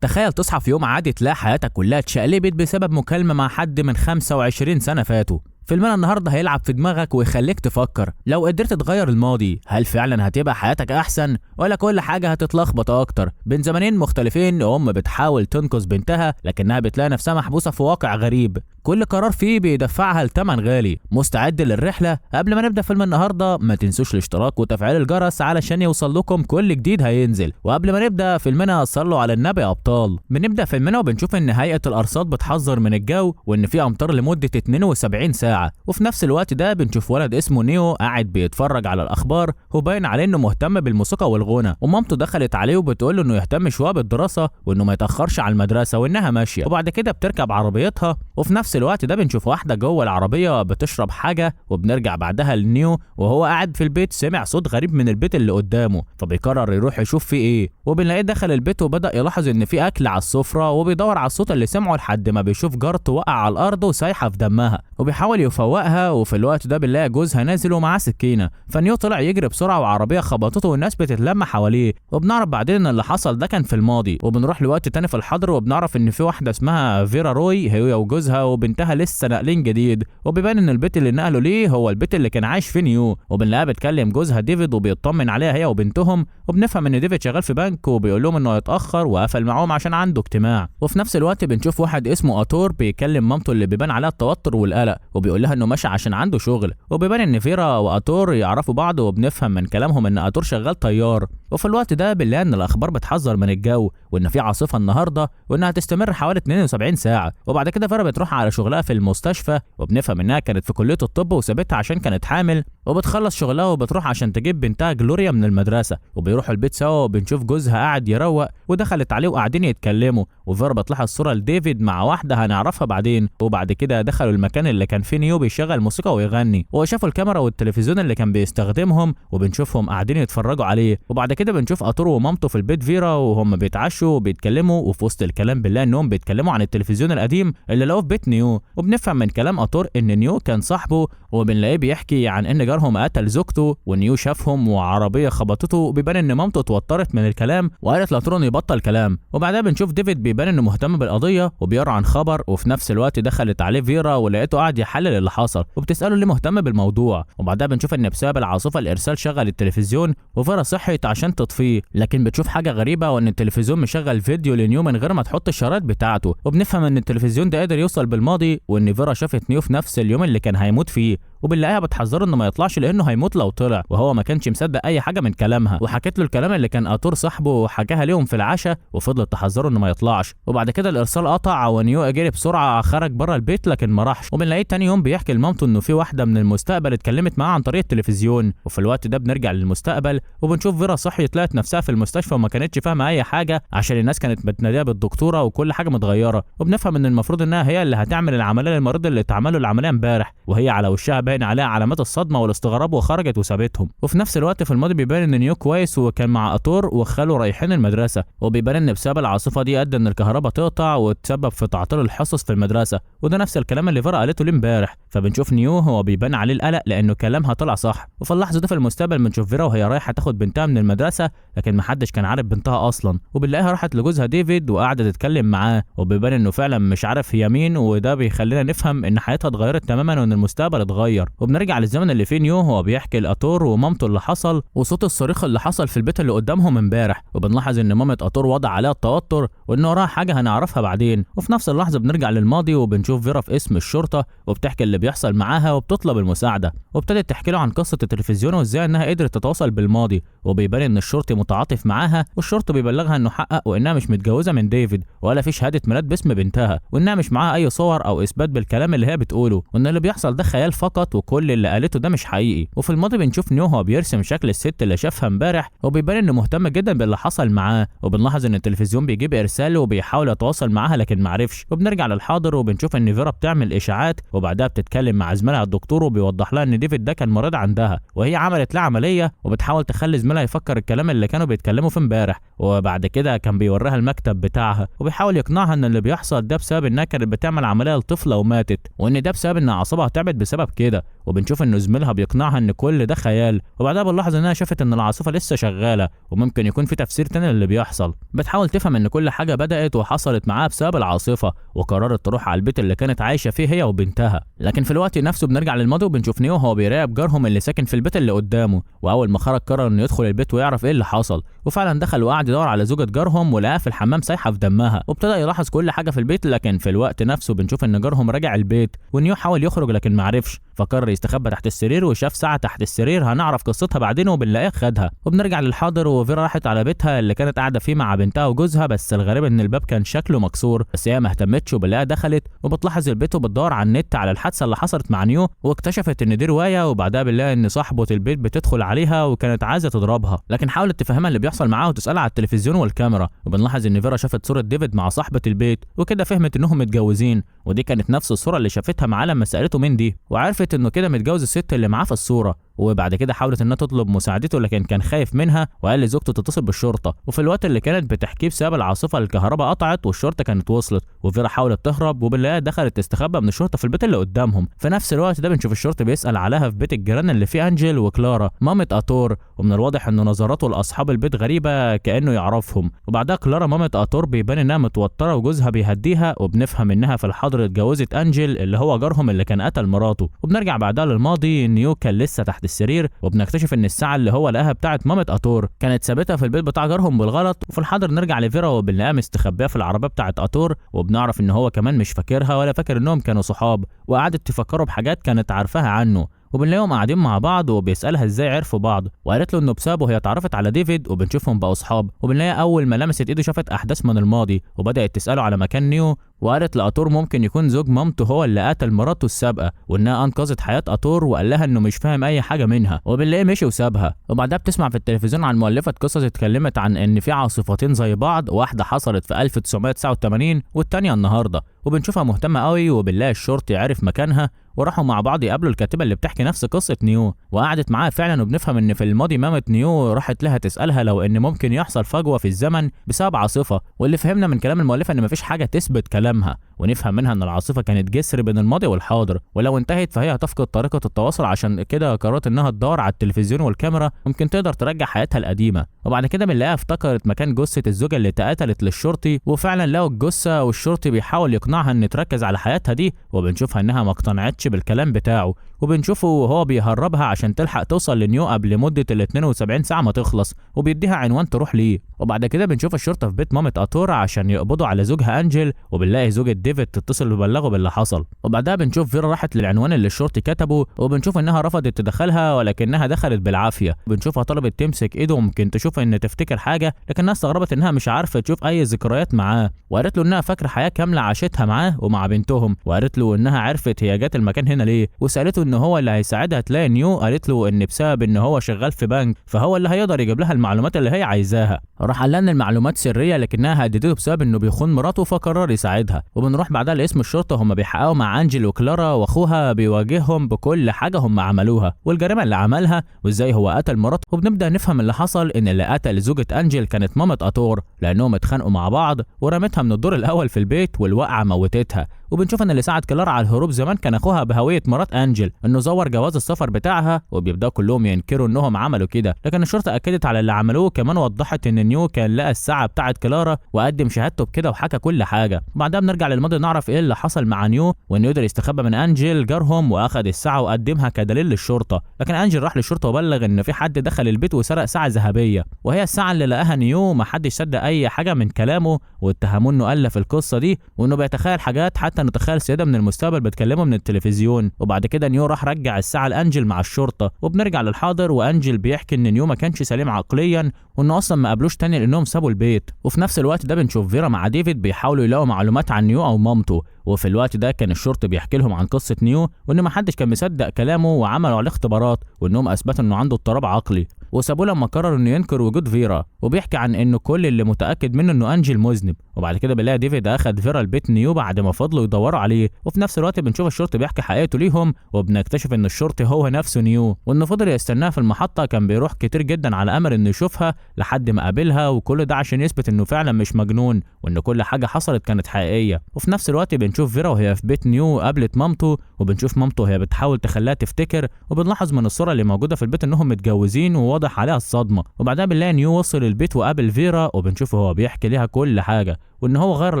تخيل تصحى في يوم عادي تلاقي حياتك كلها اتشقلبت بسبب مكالمة مع حد من 25 سنة فاتوا. فيلمنا النهارده هيلعب في دماغك ويخليك تفكر لو قدرت تغير الماضي هل فعلا هتبقى حياتك احسن ولا كل حاجة هتتلخبط اكتر بين زمانين مختلفين. ام بتحاول تنقذ بنتها لكنها بتلاقي نفسها محبوسة في واقع غريب، كل قرار فيه بيدفعها لثمن غالي. مستعد للرحلة؟ قبل ما نبدأ فيلم النهارده ما تنسوش الاشتراك وتفعيل الجرس علشان يوصل لكم كل جديد هينزل. وقبل ما نبدأ فيلمنا صلوا على النبي يا ابطال. بنبدأ فيلمنا وبنشوف ان هيئة الارصاد بتحذر من الجو وان في امطار لمدة 72 ساعة، وفي نفس الوقت ده بنشوف ولد اسمه نيو قاعد بيتفرج على الاخبار وباين عليه انه مهتم بالموسيقى والغنى، ومامته دخلت عليه وبتقول له انه يهتم شويه بالدراسه وانه ما يتاخرش على المدرسه وانها ماشيه. وبعد كده بتركب عربيتها وفي نفس الوقت ده بنشوف واحده جوه العربيه بتشرب حاجه، وبنرجع بعدها لنيو وهو قاعد في البيت سمع صوت غريب من البيت اللي قدامه فبيقرر يروح يشوف فيه ايه، وبنلاقيه دخل البيت وبدا يلاحظ ان في اكل على السفره وبيدور على الصوت اللي سمعه لحد ما بيشوف جارته وقع على الارض وسايحه في دمها وبيحاول يفوقها. وفي الوقت ده بنلاقي جوزها نازل ومعاه سكينه، فنيو طلع يجري بسرعه وعربيه خبطته والناس بتتلم حواليه. وبنعرف بعدين ان اللي حصل ده كان في الماضي. وبنروح لوقت تاني في الحاضر وبنعرف ان في واحده اسمها فيرا روي هي وجوزها وبنتها لسه ناقلين جديد، وبيبان ان البيت اللي نقلوا ليه هو البيت اللي كان عايش فيه نيو. وبنلاقيها بتكلم جوزها ديفيد وبيطمن عليها هي وبنتهم، وبنفهم ان ديفيد شغال في بنك وبيقول لهم انه هيتاخر وقفل معاهم عشان عنده اجتماع. وفي نفس الوقت بنشوف واحد اسمه اتور بيكلم مامته اللي بيبان عليها التوتر والقلق وبيقول لها انه ماشي عشان عنده شغل، وبيبان ان فيرا واتور يعرفوا بعض وبنفهم من كلامهم ان اتور شغال طيار. وفي الوقت ده بنلاقي ان الاخبار بتحذر من الجو وان في عاصفه النهارده وانها هتستمر حوالي 72 ساعه. وبعد كده فيرا بتروح على شغلها في المستشفى وبنفهم انها كانت في كليه الطب وسابتها عشان كانت حامل، وبتخلص شغلها وبتروح عشان تجيب بنتها جلوريا من المدرسه. وبيروحوا البيت سوا وبنشوف جوزها قاعد يروق ودخلت عليه وقاعدين يتكلموا، وفيرا بتلاحظ صوره لديفيد مع واحده هنعرفها بعدين. وبعد كده دخلوا المكان اللي كان فيه نيو بيشغل موسيقى ويغني، وشافوا الكاميرا والتلفزيون اللي كان بيستخدمهم وبنشوفهم قاعدين يتفرجوا عليه. وبعد كده بنشوف اتور ومامته في البيت فيرا وهم بيتعشوا وبيتكلموا، وفي وسط الكلام بنلاقي انهم بيتكلموا عن التلفزيون القديم اللي لقوه في بيت نيو. وبنفهم من كلام اتور ان نيو كان صاحبه، وبنلاقيه بيحكي عن ان جارهم قتل زوجته ونيو شافهم وعربيه خبطته، وبيبان ان مامته اتوترت من الكلام وقالت لاتور انه يبطل كلام. وبعدها بنشوف ديفيد بيبان انه مهتم بالقضيه وبيقرا عن خبر، وفي نفس الوقت دخلت عليه فيرا ولقيته قاعد يحلل اللي حصل وبتساله ليه مهتم بالموضوع. وبعدها بنشوف ان بسبب العاصفه الارسال شغل التلفزيون وفيرا صحيت عشان تطفيه، لكن بتشوف حاجه غريبه وان التلفزيون مشغل فيديو لنيو من غير ما تحط الشرايط بتاعته. وبنفهم ان التلفزيون ده قادر يوصل بالماضي وان فيرا شافت نيو في نفس اليوم اللي كان هيموت فيه، وبنلاقيها بتحذره انه ما يطلعش لانه هيموت لو طلع، وهو ما كانش مصدق اي حاجه من كلامها. وحكت له الكلام اللي كان اتور صاحبه وحكاها ليهم في العشاء وفضلت تحذره انه ما يطلعش. وبعد كده الارسال قطع ونيو اجري بسرعه خرج بره البيت لكن ما راحش. وبنلاقيه تاني يوم بيحكي لمامته انه في واحده من المستقبل اتكلمت معاه عن طريق التلفزيون. وفي الوقت ده بنرجع للمستقبل وبنشوف فيرا صحيت لقت نفسها في المستشفى وما كانتش فاهمه اي حاجه عشان الناس كانت بتناديها بالدكتوره وكل حاجه متغيره. وبنفهم ان المفروض انها هي اللي هتعمل العمليه للمريض اللي اتعمل له العمليه امبارح، وهي على وشها باين عليها علامات الصدمه والاستغراب وخرجت وسابتهم. وفي نفس الوقت في الماضي بيبان ان نيو كويس وكان مع اتور وخاله رايحين المدرسه، وبيبان ان بسبب العاصفه دي ادى ان الكهرباء تقطع وتسبب في تعطيل الحصص في المدرسه، وده نفس الكلام اللي فيرا قالته ليه امبارح. فبنشوف نيو هو بيبان عليه القلق لانه كلامها طلع صح. وفي اللحظه دي في المستقبل بنشوف فيرا وهي رايحه تاخد بنتها من المدرسه لكن محدش كان عارف بنتها اصلا، وبنلاقيها راحت لجوزها ديفيد وقاعده تتكلم معاه، وبيبان انه فعلا مش عارف هي مين، وده بيخلينا نفهم ان حياتها اتغيرت تماما وان المستقبل اتغير. وبنرجع للزمن اللي فيه نيو هو بيحكي لاتور ومامته اللي حصل وصوت الصريخ اللي حصل في البيت اللي قدامهم امبارح، وبنلاحظ ان مامة اتور وضع عليها التوتر وان وراها حاجه هنعرفها بعدين. وفي نفس اللحظه بنرجع للماضي وبنشوف فيرا في اسم الشرطه وبتحكي اللي بيحصل معاها وبتطلب المساعده، وابتدت تحكي له عن قصه التلفزيون وازاي انها قدرت تتواصل بالماضي. وبيبان ان الشرطي متعاطف معاها والشرطي بيبلغها انه حقق وانها مش متجوزه من ديفيد ولا في شهاده ميلاد باسم بنتها، وانها مش معاها اي صور او اثبات بالكلام اللي هي بتقوله، وان اللي بيحصل ده خيال فقط وكل اللي قالته ده مش حقيقي. وفي الماضي بنشوف نيو هو بيرسم شكل الست اللي شافها امبارح وبيبان انه مهتم جدا باللي حصل معاه، وبنلاحظ ان التلفزيون بيجيب ارسال وبيحاول يتواصل معاها لكن معرفش. وبنرجع للحاضر وبنشوف ان فيرا بتعمل اشاعات وبعدها بتتكلم مع زميلها الدكتور وبيوضح لها ان ديفيد ده كان مريض عندها وهي عملت له عمليه، وبتحاول تخلي زميلها يفكر الكلام اللي كانوا بيتكلموا فيه امبارح. وبعد كده كان بيوريها المكتب بتاعها وبيحاول يقنعها ان اللي بيحصل ده بسبب انها كانت بتعمل عمليه لطفله وماتت، وان ده بسبب ان اعصابها تعبت بسبب كده، وبنشوف ان زميلها بيقنعها ان كل ده خيال، وبعدها بنلاحظ انها شافت ان العاصفه لسه شغاله وممكن يكون في تفسير تاني للي بيحصل. بتحاول تفهم ان كل حاجه بدات وحصلت معاها بسبب العاصفه، وقررت تروح على البيت اللي كانت عايشه فيه هي وبنتها. لكن في الوقت نفسه بنرجع للماضي وبنشوف نيو هو بيراقب جارهم اللي ساكن في البيت اللي قدامه، واول ما خرج قرر انه يدخل البيت ويعرف ايه اللي حصل، وفعلا دخل وقعد يدور على زوجة جارهم ولقاها في الحمام سايحه في دمها، وابتدى يلاحظ كل حاجه في البيت. لكن في الوقت نفسه بنشوف ان جارهم رجع البيت، ونيو حاول يخرج لكن معرفش، فقرر يستخبى تحت السرير وشاف ساعه تحت السرير هنعرف قصتها بعدين وبنلاقيها خدها. وبنرجع للحاضر وفيرا راحت على بيتها اللي كانت قاعده فيه مع بنتها وجوزها، بس الغريب ان الباب كان شكله مكسور، بس هي ما اهتمتش وبنلاقيها دخلت وبتلاحظ البيت وبتدور على النت على الحادثه اللي حصلت مع نيو، واكتشفت ان دي روايه. وبعدها بنلاقي ان صاحبه البيت بتدخل عليها وكانت عايزه تضربها، لكن حاولت تفهمها اللي بيحصل معاها وتسالها على التلفزيون والكاميرا. وبنلاحظ ان فيرا شافت صوره ديفيد مع صاحبه البيت وكده فهمت انهم متجوزين، ودي كانت نفس الصوره اللي شافتها معاه لما سالته مين دي، وعرفت انه كده متجوز الست اللي معاه في الصوره. وبعد كده حاولت انها تطلب مساعدته لكن كان خايف منها وقال لزوجته تتصل بالشرطه. وفي الوقت اللي كانت بتحكيه بسبب العاصفه الكهرباء قطعت والشرطه كانت وصلت، وفيرا حاولت تهرب وبنلاقيها دخلت تستخبى من الشرطه في البيت اللي قدامهم. في نفس الوقت ده بنشوف الشرطي بيسال عليها في بيت الجيران اللي فيه انجل وكلارا مامة اتور، ومن الواضح انه نظراته لاصحاب البيت غريبه كانه يعرفهم. وبعدها كلارا مامة اتور بيبان انها متوتره وجوزها بيهديها، وبنفهم انها في الحاضر اتجوزت انجل اللي هو جارهم اللي كان قتل مراته. وبنرجع بعدها للماضي، نيو كان لسه تحت السرير، وبنكتشف ان الساعه اللي هو لقاها بتاعه مامة اتور كانت ثابتها في البيت بتاع جارهم بالغلط. وفي الحاضر نرجع لفيرا وبنلاقيها مستخبيه في العربيه بتاعه اتور، وبنعرف ان هو كمان مش فاكرها ولا فاكر انهم كانوا صحاب، وقعدت تفكروا بحاجات كانت عارفاها عنه. وبنلاقيهم قاعدين مع بعض وبيسالها ازاي عرفوا بعض، وقالت له انه بسببه هي اتعرفت على ديفيد وبنشوفهم بقوا اصحاب. وبنلاقيها اول ما لمست ايده شافت احداث من الماضي وبدات تساله على مكان نيو، وقالت لاتور ممكن يكون زوج مامته هو اللي قتل مراته السابقه، وانها انقذت حياه اتور، وقال لها انه مش فاهم اي حاجه منها. وبنلاقيه مشي وسابها. وبعدها بتسمع في التلفزيون عن مؤلفه قصص اتكلمت عن ان في عاصفتين زي بعض، واحده حصلت في 1989 والثانيه النهارده، وبنشوفها مهتمه قوي. وبنلاقي الشرطي عرف مكانها وراحوا مع بعض يقابلوا الكاتبه اللي بتحكي نفس قصه نيو، وقعدت معاها فعلا. وبنفهم ان في الماضي مامة نيو راحت لها تسالها لو ان ممكن يحصل فجوه في الزمن بسبب عاصفه، واللي فهمنا من كلام المؤلفه ان مفيش حاجه تثبت كلامها، ونفهم منها ان العاصفه كانت جسر بين الماضي والحاضر، ولو انتهت فهي هتفقد طريقه التواصل. عشان كده قررت انها تدور على التلفزيون والكاميرا ممكن تقدر ترجع حياتها القديمه. وبعد كده بنلاقيها افتكرت مكان جثه الزوجه اللي اتقتلت للشرطي، وفعلا لقوا الجثه، والشرطي بيحاول يقنعها ان تركز على حياتها دي، وبنشوفها انها ما اقتنعتش بالكلام بتاعه، وبنشوفه وهو بيهربها عشان تلحق توصل لنيو قبل مده ال 72 ساعه ما تخلص، وبيديها عنوان تروح ليه. وبعد كده بنشوف الشرطه في بيت مامة اتور عشان يقبضوا على زوجها انجل، وبنلاقي زوجة ديفيد تتصل وتبلغه باللي حصل. وبعدها بنشوف فيرا راحت للعنوان اللي الشرطي كتبه، وبنشوف انها رفضت تدخلها ولكنها دخلت بالعافيه. بنشوفها طلبت تمسك ايده وممكن تشوف ان تفتكر حاجه، لكنها استغربت انها مش عارفه تشوف اي ذكريات معاه، وقالت له انها فاكره حياه كامله عاشتها معاه ومع بنتهم، وقالت له انها عرفت هي جت المكان هنا ليه، وسالته ان هو اللي هيساعدها تلاقي نيو. قالت له ان بسبب ان هو شغال في بنك فهو اللي هيقدر يجيب لها المعلومات اللي هي عايزاها. راح قال لها ان المعلومات سريه لكنها هددته بسبب انه بيخون مراته، فقرر يساعدها. وبنروح بعدها لاسم الشرطه، هم بيحققوا مع انجل وكلارا، واخوها بيواجههم بكل حاجه هم عملوها والجريمه اللي عملها وازاي هو قتل مراته. وبنبدا نفهم اللي حصل، ان اللي قتل زوجة انجل كانت مامة اتور، لانهم اتخانقوا مع بعض ورمتها من الدور الاول في البيت والوقعه موتتها. وبنشوف ان اللي ساعد كلارا على الهروب زمان كان اخوها بهويه مرات انجل، انه زور جواز السفر بتاعها، وبيبداوا كلهم ينكروا انهم عملوا كده، لكن الشرطه اكدت على اللي عملوه. كمان وضحت ان نيو كان لقى الساعه بتاعه كلارا وقدم شهادته بكده وحكى كل حاجه. وبعدها بنرجع للماضي نعرف ايه اللي حصل مع نيو، وانه يقدر يستخبى من انجل جارهم، واخد الساعه وقدمها كدليل للشرطه. لكن انجل راح للشرطه وبلغ ان في حد دخل البيت وسرق ساعه ذهبيه، وهي الساعه اللي لقاها نيو. ما حدش صدق اي حاجه من كلامه، واتهموه انه الف القصه دي، وانه بيتخيل حاجات، حتى انه تخيل سيده من المستقبل بتكلمه من التلفزيون. وبعد كده نيو راح رجع الساعه لانجل مع الشرطه. وبنرجع للحاضر، وانجل بيحكي ان نيو ما كانش سليم عقليا، وانه اصلا ما قابلوش تاني لانهم سابوا البيت. وفي نفس الوقت ده بنشوف فيرا مع ديفيد بيحاولوا يلاقوا معلومات عن نيو او مامته. وفي الوقت ده كان الشرطي بيحكي لهم عن قصه نيو، وان ما حدش كان مصدق كلامه، وعملوا عليه اختبارات وانهم اثبتوا انه عنده اضطراب عقلي، وسابوه لما قرر انه ينكر وجود فيرا. وبيحكي عن انه كل اللي متاكد منه انه انجل مذنب، وبعد كده بنلاقي ديفيد اخد فيرا البيت نيو بعد ما فضلوا يدوروا عليه، وفي نفس الوقت بنشوف الشرطي بيحكي حقيقته ليهم، وبنكتشف ان الشرطي هو نفسه نيو، وانه فضل يستناها في المحطه، كان بيروح كتير جدا على امل انه يشوفها لحد ما قابلها، وكل ده عشان يثبت انه فعلا مش مجنون، وان كل حاجه حصلت كانت حقيقيه. وفي نفس الوقت بنشوف فيرا وهي في بيت نيو قابلت مامته، وبنشوف مامته وهي بتحاول تخليها تفتكر، وبنلاحظ من الصوره اللي موجوده في البيت انهم متجوزين وواضح عليها الصدمه. وبعدها بنلاقي نيو وصل البيت وقابل فيرا، وبنشوفه هو بيحكي ليها كل حاجه، وان هو غير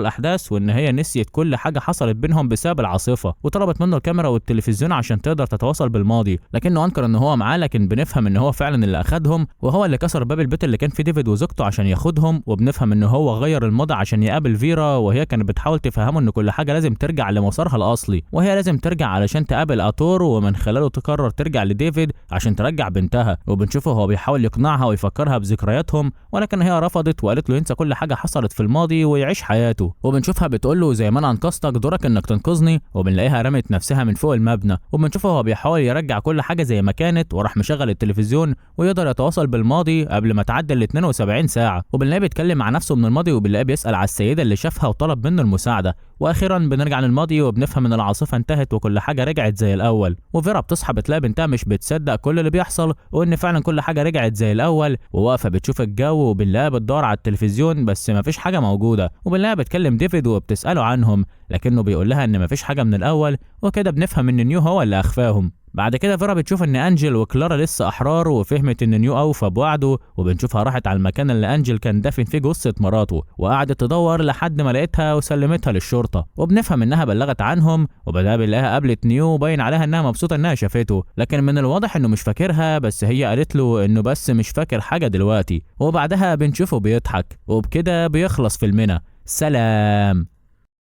الاحداث، وان هي نسيت كل حاجه حصلت بينهم بسبب العاصفه، وطلبت منه الكاميرا والتلفزيون عشان تقدر تتواصل بالماضي، لكنه انكر ان هو معاه، لكن بنفهم ان هو فعلا اللي اخدهم، وهو اللي كسر باب البيت اللي كان فيه ديفيد وزوجته عشان ياخدهم، وبنفهم ان هو غير الماضي عشان يقابل فيرا، وهي كانت بتحاول تفهمه ان كل حاجه لازم ترجع لمسارها الاصلي، وهي لازم ترجع علشان تقابل اتور، ومن خلاله تقرر ترجع لديفيد عشان ترجع بنتها. وبنشوفه هو بيحاول يقنعها ويفكرها بذكرياتهم، ولكن هي رفضت وقالت له ينسى كل حاجه حصلت في الماضي ويعيش حياته. وبنشوفها بتقول له زي ما انا انقذتك دورك انك تنقذني، وبنلاقيها رمت نفسها من فوق المبنى، وبنشوفه هو بيحاول يرجع كل حاجه زي ما كانت، وراح مشغل التلفزيون ويقدر يتواصل بالماضي قبل ما تعدي ال 72 ساعه، وبنلاقيه بيتكلم مع نفسه من الماضي، وبنلاقيه بيسال على السيده اللي شافها وطلب منه المساعده. واخيرا بنرجع للماضي وبنفهم ان العاصفه انتهت وكل حاجه رجعت زي الاول، وفيرا بتصحى بتلاقي بنتها مش بتصدق كل اللي بيحصل، وان فعلا كل حاجه رجعت زي الاول، وواقفه بتشوف الجو، وبنلاقيها بتدور على التلفزيون بس مفيش حاجه موجوده، وبنلاقيها بتكلم ديفيد وبتساله عنهم، لكنه بيقول لها ان مفيش حاجه من الاول، وكده بنفهم ان نيو هو اللي اخفاهم. بعد كده فيرا بتشوف ان انجل وكلارا لسه احرار، وفهمت ان نيو اوفى بوعده، وبنشوفها راحت على المكان اللي انجل كان دافن فيه جثه مراته، وقعدت تدور لحد ما لقيتها وسلمتها للشرطه، وبنفهم انها بلغت عنهم، وبعدها بنلاقيها قابلت نيو باين عليها انها مبسوطه انها شافته، لكن من الواضح انه مش فاكرها، بس هي قالت له انه بس مش فاكر حاجه دلوقتي. وبعدها بنشوفه بيضحك، وبكده بيخلص فيلمنا. سلام.